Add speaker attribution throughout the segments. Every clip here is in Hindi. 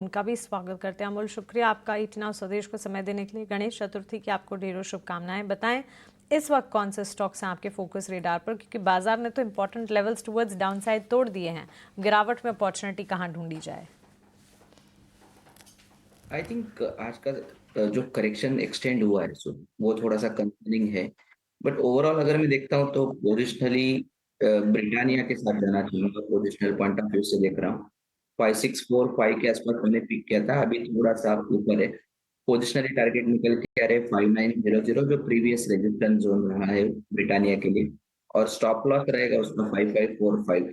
Speaker 1: उनका भी स्वागत करते हैं। अमोल, शुक्रिया आपका इतना स्वदेश को समय देने के लिए। गणेश चतुर्थी की आपको ढेरों शुभकामनाएं। बताएं इस वक्त कौन से स्टॉक्स हैं आपके फोकस रेडार पर, क्योंकि बाजार ने तो इंपॉर्टेंट लेवल्स टुवर्ड्स डाउनसाइड तोड़ दिए हैं। गिरावट में अपॉर्चुनिटी कहां ढूंढी जाए?
Speaker 2: आई थिंक आज का जो करेक्शन एक्सटेंड हुआ है सो वो थोड़ा सा कंसर्निंग है। बट ओवरऑल अगर मैं देखता हूँ तो पोजिशनली ब्रिटानिया के साथ जाना चाहूंगा। पोजिशनल पॉइंट ऑफ व्यू से देख रहा हूँ 5645 के आसपास हमने पिक किया था, अभी थोड़ा सा ऊपर है। पोजिशनली टारगेट निकल के आ रहे 5900 जो प्रीवियस रेजिस्टेंस जोन रहा है ब्रिटानिया के लिए, और स्टॉप लॉस रहेगा उसका 5545।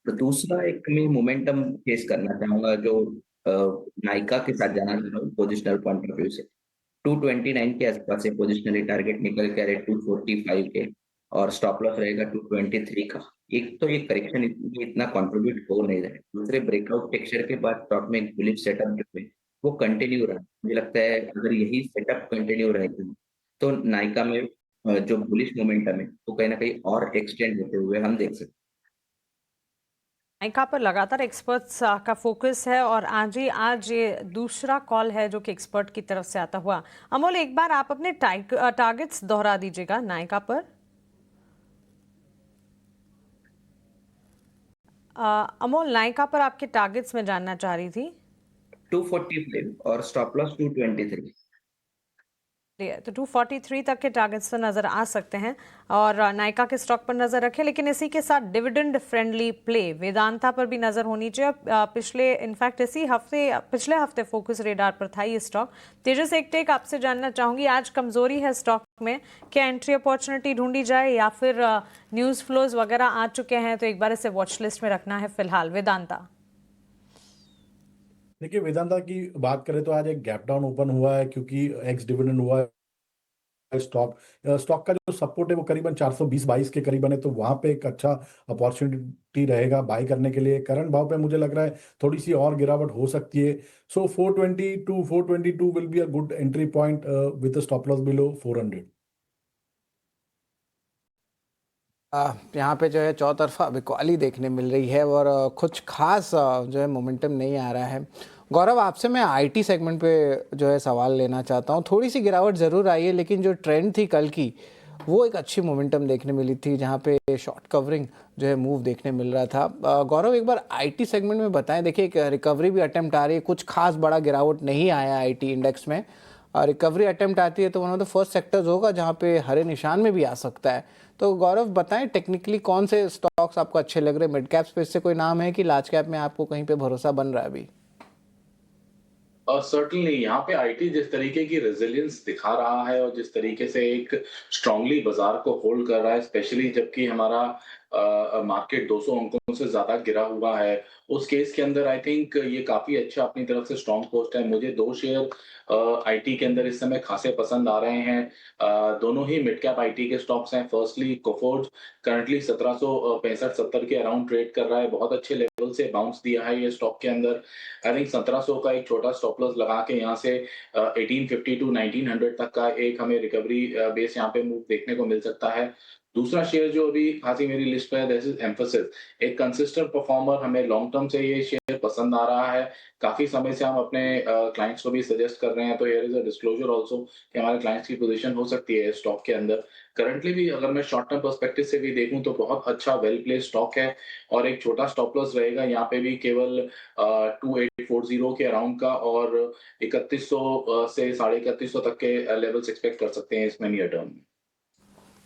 Speaker 2: तो दूसरा एक मैं मोमेंटम फेस करना चाहूंगा जो नाइका के साथ जाना चाह रहा हूँ पोजिशनल पॉइंट ऑफ व्यू से। 229 के आसपास से पोजिशनली टारगेट निकल के आ रहे 245 के, और स्टॉप लॉस रहेगा 223 का। एक तो ये करेक्शन इतना कंट्रीब्यूट हो नहीं रहा है, दूसरे ब्रेकआउट टेक्सचर के बाद स्टॉक में एक बुलिश सेटअप जो है वो कंटिन्यू रहा है। मुझे लगता है अगर यही सेटअप कंटिन्यू रहेगा तो नाइका में जो बुलिश मोमेंटम है वो कहीं ना कहीं और एक्सटेंड होते हुए हम देख सकते हैं।
Speaker 1: नाइका पर लगातार एक्सपर्ट्स का फोकस है और आज ये दूसरा कॉल है जो कि एक्सपर्ट की तरफ से आता हुआ। अमोल, एक बार आप अपने टारगेट्स दोहरा दीजिएगा नाइका पर। अमोल, नाइका पर आपके टारगेट्स में जानना चाह रही थी।
Speaker 2: 245 और स्टॉप लॉस 223।
Speaker 1: तो 243 तक के टारगेट्स तो नजर आ सकते हैं और नाइका के स्टॉक पर नजर रखें, लेकिन इसी के साथ डिविडेंड फ्रेंडली प्ले वेदांता पर भी नजर होनी चाहिए। पिछले हफ्ते फोकस रेडार पर था ये स्टॉक। तेजस, एक टेक आपसे जानना चाहूंगी, आज कमजोरी है स्टॉक में, क्या एंट्री अपॉर्चुनिटी ढूंढी जाए या फिर न्यूज फ्लोज वगैरह आ चुके हैं तो एक बार इसे वॉच लिस्ट में रखना है फिलहाल? वेदांता।
Speaker 3: देखिए, वेदांता की बात करें तो आज एक गैप डाउन ओपन हुआ है क्योंकि एक्स डिविडेंड हुआ है। स्टॉक स्टॉक का जो सपोर्ट है वो करीबन 420-22 के करीबन है, तो वहां पे एक अच्छा अपॉर्चुनिटी रहेगा बाय करने के लिए। करंट भाव पे मुझे लग रहा है थोड़ी सी और गिरावट हो सकती है। सो 422 will be a good entry point with stop loss below 400।
Speaker 4: यहाँ पे जो है चौतरफा बिकवाली देखने मिल रही है और कुछ खास जो है मोमेंटम नहीं आ रहा है। गौरव, आपसे मैं आईटी सेगमेंट पे जो है सवाल लेना चाहता हूँ। थोड़ी सी गिरावट ज़रूर आई है, लेकिन जो ट्रेंड थी कल की वो एक अच्छी मोमेंटम देखने मिली थी, जहाँ पे शॉर्ट कवरिंग जो है मूव देखने मिल रहा था। गौरव, एक बार आईटी सेगमेंट में बताएं। देखिए, एक रिकवरी भी अटेम्प्ट आ रही है, कुछ खास बड़ा गिरावट नहीं आया आईटी इंडेक्स में। रिकवरी अटेम्प्ट आती है तो one of the first sectors होगा जहाँ पे हरे निशान में भी आ सकता है। तो गौरव, बताएं टेक्निकली कौन से स्टॉक्स आपको अच्छे लग रहे हैं? मिड कैप स्पेस से कोई नाम है कि लार्ज कैप में आपको कहीं पे भरोसा बन रहा है अभी?
Speaker 5: सर्टेनली यहाँ पे आईटी जिस तरीके की रेजिलियंस दिखा रहा है और जिस तरीके से एक स्ट्रांगली बाजार को होल्ड कर रहा है, स्पेशली जबकि हमारा मार्केट 200 अंकों से ज्यादा गिरा हुआ है, उस केस के अंदर आई थिंक ये काफी अच्छा अपनी तरफ से स्ट्रांग पोस्ट है। मुझे दो शेयर आईटी के अंदर इस समय खासे पसंद आ रहे हैं। दोनों ही मिड कैप आईटी के स्टॉक्स हैं। फर्स्टली कोफोर्ज करंटली 1765-70 के अराउंड ट्रेड कर रहा है। बहुत अच्छे लेवल से बाउंस दिया है ये स्टॉक के अंदर। आई थिंक 1700 का एक छोटा स्टॉप लॉस लगा के यहाँ से 1850 टू 1900 तक का एक हमें रिकवरी बेस यहाँ पे मूव देखने को मिल सकता है। दूसरा शेयर जो अभी खासी मेरी लिस्ट पे है, दैट इज एम्फोसिस। एक कंसिस्टेंट परफॉर्मर, हमें लॉन्ग टर्म से ये शेयर पसंद आ रहा है। काफी समय से हम अपने क्लाइंट्स को भी सजेस्ट कर रहे हैं, तो here is a disclosure also कि हमारे क्लाइंट्स की पोजीशन हो सकती है स्टॉक के अंदर। करंटली भी अगर मैं शॉर्ट टर्म पर्सपेक्टिव से भी देखूं तो बहुत अच्छा वेल प्लेस स्टॉक है, और एक छोटा स्टॉप लॉस रहेगा यहाँ पे भी केवल 2840 के अराउंड का, और 3100 से 3150 तक के लेवल्स एक्सपेक्ट कर सकते हैं इसमें नियर टर्म में।